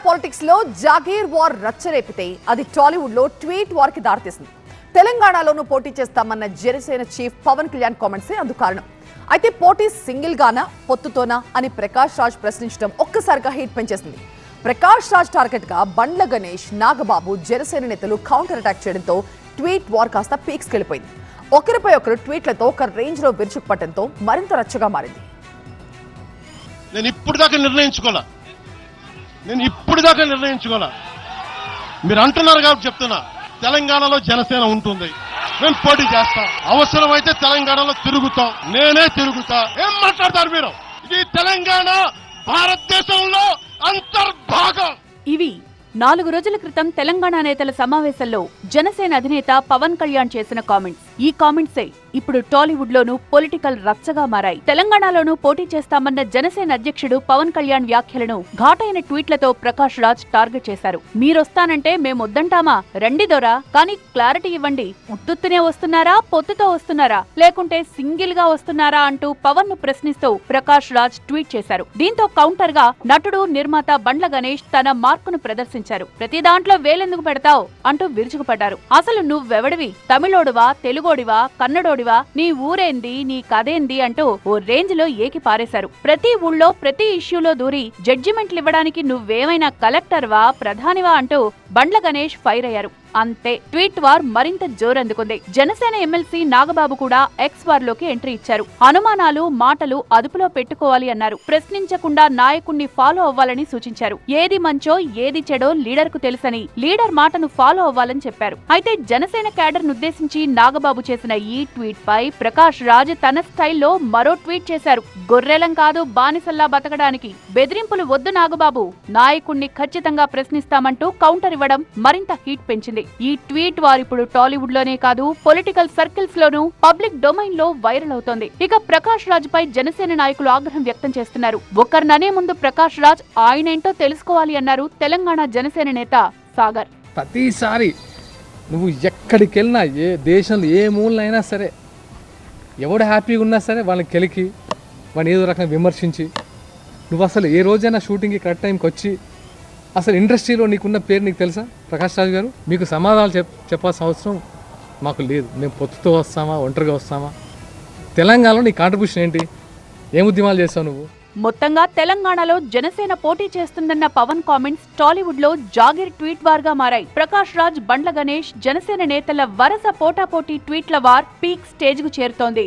Politics లో jagir war రచ్చరేపితే అది టాలీవుడ్ లో ట్వీట్ వార్ కి దారితీసింది. తెలంగాణలోనూ పోటీ చేస్తామన్న జనసేన చీఫ్ పవన్ కళ్యాణ్ కామెంట్సే అందుకు కారణం. అయితే పోటీ సింగిల్ గానా పొత్తుతోనా అని ప్రకాష్ రాజ్ ప్రశ్నించడం ఒక్కసారిగా హీట్ పెంచేసింది. ప్రకాష్ రాజ్ టార్గెట్ గా బండ్ల గణేష్, నాగబాబు, జనసేన నేతలు కౌంటర్ అటాక్ చేయడంతో ట్వీట్ వార్ కాస్త పీక్స్ కెళ్లిపోయింది. ఒకరిపై ఒకరు ట్వీట్లతో ఒక రేంజ్ లో విరుచుకుపడటంతో మరింత రచ్చగా మారింది. నేను ఇప్పటిదాకా నిర్ణయించుకోలా. మీరు అంటున్నారు కాబట్టి చెప్తున్నా, తెలంగాణలో జనసేన ఉంటుంది, మేము పోటీ చేస్తాం, అవసరమైతే తెలంగాణలో తిరుగుతాం, నేనే తిరుగుతా. ఏం మాట్లాడతారు మీరు? ఇది తెలంగాణ భారతదేశంలో అంతర్భాగం. ఇవి 4 రోజుల క్రితం తెలంగాణ నేతల సమావేశంలో జనసేన అధినేత పవన్ కళ్యాణ్ చేసిన కామెంట్స్. ఈ కామెంట్సే ఇప్పుడు టాలీవుడ్ లోనూ పొలిటికల్ రచ్చగా మారాయి. తెలంగాణలోనూ పోటీ చేస్తామన్న జనసేన అధ్యక్షుడు పవన్ కళ్యాణ్ వ్యాఖ్యలను ఘాటైన ట్వీట్లతో ప్రకాష్ రాజ్ టార్గెట్ చేశారు. మీరొస్తానంటే మేమొద్దంటామా? రండి దొరా, కానీ క్లారిటీ ఇవ్వండి. ఉత్తుత్తునే వస్తున్నారా, పొత్తుతో వస్తున్నారా, లేకుంటే సింగిల్ గా వస్తున్నారా అంటూ పవన్ ను ప్రశ్నిస్తూ ప్రకాష్ రాజ్ ట్వీట్ చేశారు. దీంతో కౌంటర్ గా నటుడు, నిర్మాత బండ్ల గణేష్ తన మార్కును ప్రదర్శించారు. ప్రతి దాంట్లో వేలెందుకు పెడతావు అంటూ విరుచుకుపడ్డారు. అసలు నువ్వెవడివి? తమిళోడివా, తెలుగోడివా, కన్నడోడివా, నీ ఊరేంది, నీ కథేంది అంటూ ఓ రేంజ్ లో ఏకి పారేశారు. ప్రతి ఊళ్ళో ప్రతి ఇష్యూలో దూరి జడ్జిమెంట్లు ఇవ్వడానికి నువ్వేమైనా కలెక్టర్వా, ప్రధానివా అంటూ బండ్ల గణేష్ ఫైర్ అయ్యారు. అంతే, ట్వీట్ వార్ మరింత జోరందుకుంది. జనసేన ఎమ్మెల్సీ నాగబాబు కూడా ఎక్స్ వార్ లోకి ఎంట్రీ ఇచ్చారు. అనుమానాలు, మాటలు అదుపులో పెట్టుకోవాలి అన్నారు. ప్రశ్నించకుండా నాయకుణ్ణి ఫాలో అవ్వాలని సూచించారు. ఏది మంచో ఏది చెడో లీడర్ కు తెలుసని, లీడర్ మాటను ఫాలో అవ్వాలని చెప్పారు. అయితే జనసేన క్యాడర్ నుద్దేశించి నాగబాబు చేసిన ఈ ట్వీట్ పై ప్రకాష్ రాజ్ తన స్టైల్లో మరో ట్వీట్ చేశారు. గొర్రెలం కాదు బానిసల్లా బతకడానికి, బెదిరింపులు వద్దు నాగబాబు, నాయకుణ్ణి ఖచ్చితంగా ప్రశ్నిస్తామంటూ కౌంటర్ ఇవ్వడం మరింత హీట్ పెంచింది. ఈ ట్వీట్ వారు ఇప్పుడు టాలీవుడ్ లోనే కాదు, పొలిటికల్ సర్కిల్స్ లోనూ, పబ్లిక్ డొమైన్ లో వైరల్ అవుతోంది. ఇక ప్రకాష్ రాజ్ పై జనసేన నాయకులు ఆగ్రహం వ్యక్తం చేస్తున్నారు. ఒకరిననే ముందు ప్రకాష్ రాజ్ ఆయనేంటో తెలుసుకోవాలి అన్నారు తెలంగాణ జనసేన నేత సాగర్. ప్రతిసారి నువ్వు ఎక్కడికి వెళ్ళినా, ఏ దేశంలో ఏ మూలనైనా సరే, ఎవడు హ్యాపీగా ఉన్నా సరే వాళ్ళని కెలికి, వాడిని ఏదో రకంగా విమర్శించి, నువ్వు అసలు ఏ రోజైనా షూటింగ్కి కరెక్ట్ టైంకి వచ్చి, అసలు ఇండస్ట్రీలో నీకున్న పేరు నీకు తెలుసా? ప్రకాష్ రాజ్ గారు, మీకు సమాధానాలు చెప్పాల్సిన అవసరం మాకు లేదు. మేము పొత్తుతో వస్తామా, ఒంటరిగా వస్తామా? తెలంగాణలో నీ కాంట్రిబ్యూషన్ ఏంటి? ఏం ఉద్యమాలు చేస్తావు నువ్వు? మొత్తంగా తెలంగాణలో జనసేన పోటీ చేస్తుందన్న పవన్ కామెంట్స్ టాలీవుడ్ లో జాగీర్ ట్వీట్ వార్ గా మారాయి. ప్రకాష్ రాజ్, బండ్ల గణేష్, జనసేన నేతల వరుస పోటాపోటీ ట్వీట్ల వార్ పీక్ స్టేజ్ కు చేరుతోంది.